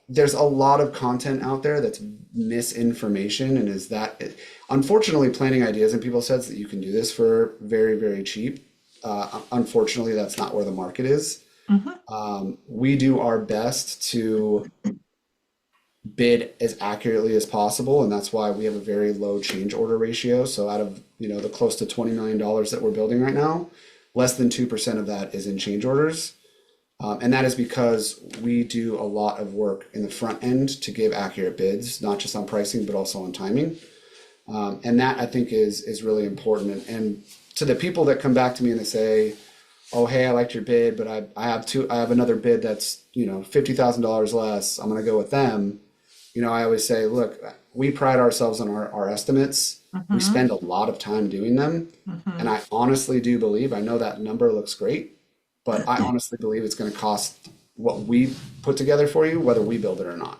there's a lot of content out there that's misinformation, and is that unfortunately planting ideas in people's heads that you can do this for very, very cheap. Unfortunately, that's not where the market is. Hmm. We do our best to bid as accurately as possible, and that's why we have a very low change order ratio. So out of, the close to $20 million that we're building right now, less than 2% of that is in change orders. And that is because we do a lot of work in the front end to give accurate bids, not just on pricing, but also on timing. And that I think is really important. And to the people that come back to me and they say, "Oh, hey, I liked your bid, but I have another bid that's, $50,000 less. I'm going to go with them." I always say, look, we pride ourselves on our estimates. We Hmm. spend a lot of time doing them. And Hmm. I honestly do believe, I know that number looks great, but I honestly believe it's going to cost what we put together for you, whether we build it or not.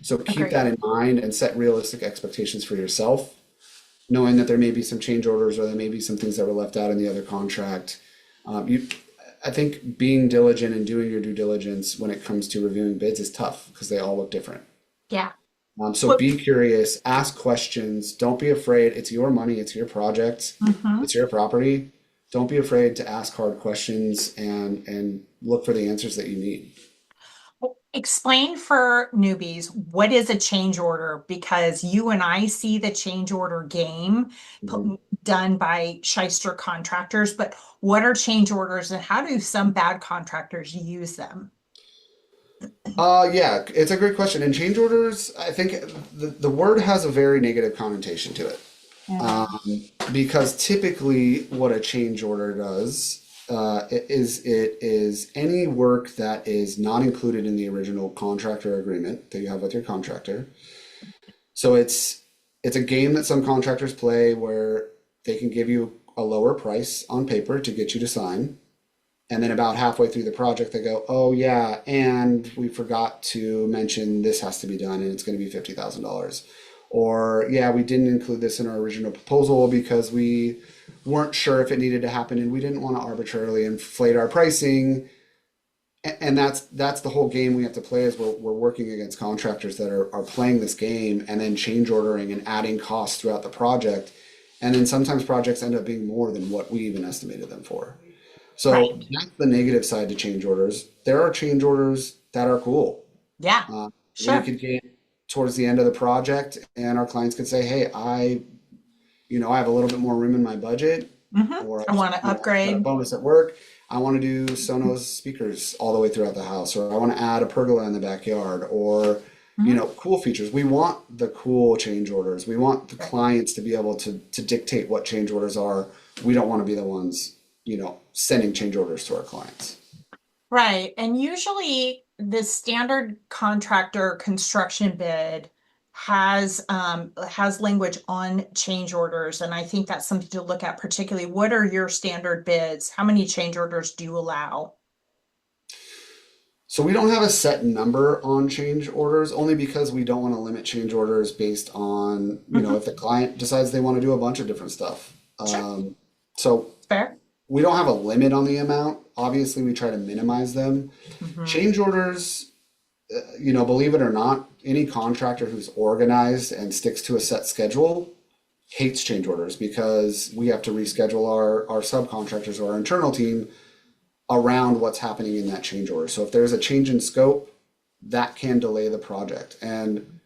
So keep that Agreed. in mind and set realistic expectations for yourself, knowing that there may be some change orders or there may be some things that were left out in the other contract. You, I think being diligent and doing your due diligence when it comes to reviewing bids is tough because they all look different. Yeah. So What? be curious, ask questions, don't be afraid. It's your money, it's your project, Hmm. it's your property. Don't be afraid to ask hard questions and look for the answers that you need. Explain for newbies what is a change order because you and I see the change order game Mhm. done by shyster contractors, but what are change orders and how do some bad contractors use them? Yeah, it's a great question. And change orders, I think the word has a very negative connotation to it. Mm. Because typically what a change order does it is any work that is not included in the original contract or agreement that you have with your contractor. So it's a game that some contractors play where they can give you a lower price on paper to get you to sign. And then about halfway through the project, they go, "Oh yeah, and we forgot to mention this has to be done, and it's going to be $50,000." Or yeah, we didn't include this in our original proposal because we weren't sure if it needed to happen, and we didn't want to arbitrarily inflate our pricing. And that's the whole game we have to play is we're working against contractors that are playing this game and then change ordering and adding costs throughout the project. And then sometimes projects end up being more than what we even estimated them for. So Right. that's the negative side to change orders. There are change orders that are cool. Yeah. Uh, we Sure. could get towards the end of the project, and our clients could say, "Hey, I have a little bit more room in my budget, Hmm. or I want to I've got a upgrade. bonus at work. I want to do Sonos speakers all the way throughout the house, or I want to add a pergola in the backyard, or Mhm. cool features." We want the cool change orders. We want the Right. clients to be able to dictate what change orders are. We don't want to be the ones, sending change orders to our clients. Right. And usually the standard contractor construction bid has language on change orders. And I think that's something to look at, particularly what are your standard bids? How many change orders do you allow? So we don't have a set number on change orders only because we don't want to limit change orders based on, Hmm. if the client decides they want to do a bunch of different stuff. Sure. So Fair. we don't have a limit on the amount. Obviously, we try to minimize them. Hmm. Change orders, believe it or not, any contractor who's organized and sticks to a set schedule hates change orders because we have to reschedule our subcontractors or our internal team around what's happening in that change order. So if there's a change in scope, that can delay the project. And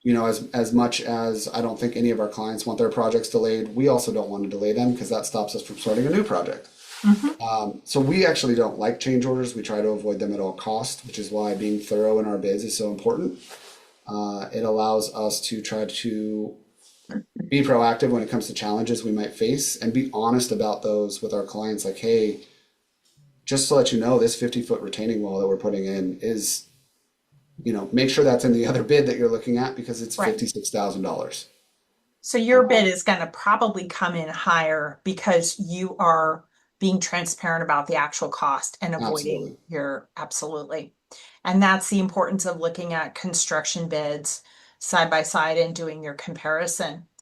as much as I don't think any of our clients want their projects delayed, we also don't want to delay them because that stops us from starting a new project. Hmm. So we actually don't like change orders. We try to avoid them at all costs, which is why being thorough in our bids is so important. It allows us to try to be proactive when it comes to challenges we might face and be honest about those with our clients. Like, hey, just to let you know, this 50-foot retaining wall that we're putting in is, make sure that's in the other bid that you're looking at because it's Right. $56,000. So your bid is going to probably come in higher because you are being transparent about the actual cost and avoiding Absolutely. your absolutely. And that's the importance of looking at construction bids side by side and doing your comparison.